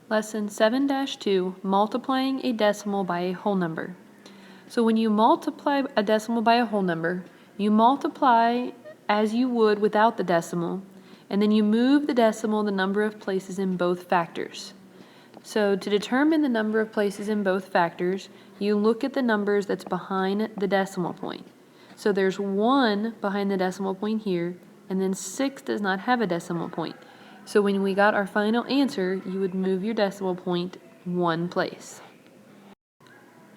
Lesson 7-2, multiplying a decimal by a whole number. So when you multiply a decimal by a whole number, you multiply as you would without the decimal, and then you move the decimal the number of places in both factors. So to determine the number of places in both factors, you look at the numbers that's behind the decimal point. So there's 1 behind the decimal point here, and then 6 does not have a decimal point. So when we got our final answer, you would move your decimal point 1 place.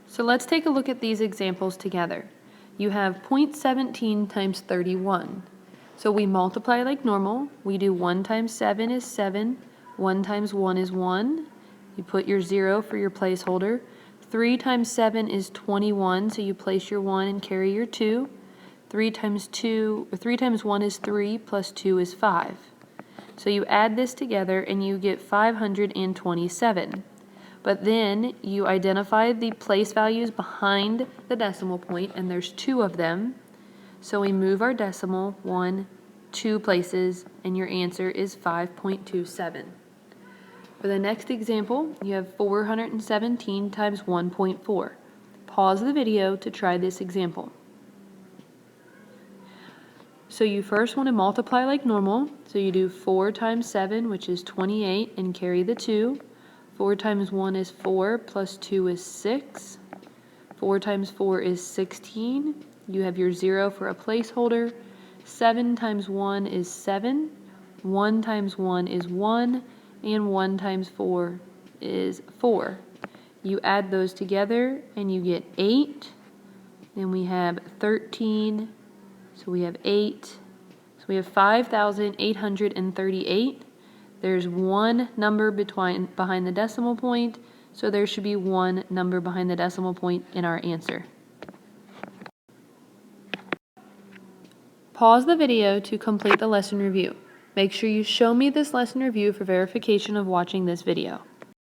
So let's take a look at these examples together. You have 0.17 times 31. So we multiply like normal. We do 1 times 7 is 7. 1 times 1 is 1. You put your 0 for your placeholder. 3 times 7 is 21, so you place your 1 and carry your 2. 3 times 1 is 3, plus 2 is 5. So you add this together and you get 527. But then you identify the place values behind the decimal point, and there's 2 of them. So we move our decimal 2 places, and your answer is 5.27. For the next example, you have 417 times 1.4. Pause the video to try this example. So you first want to multiply like normal. So you do 4 times 7, which is 28, and carry the 2. 4 times 1 is 4, plus 2 is 6. 4 times 4 is 16. You have your 0 for a placeholder. 7 times 1 is 7. 1 times 1 is 1. And 1 times 4 is 4. You add those together and you get 8. Then we have 13. So we have 8. So we have 5,838. There's 1 number behind the decimal point, so there should be 1 number behind the decimal point in our answer. Pause the video to complete the lesson review. Make sure you show me this lesson review for verification of watching this video.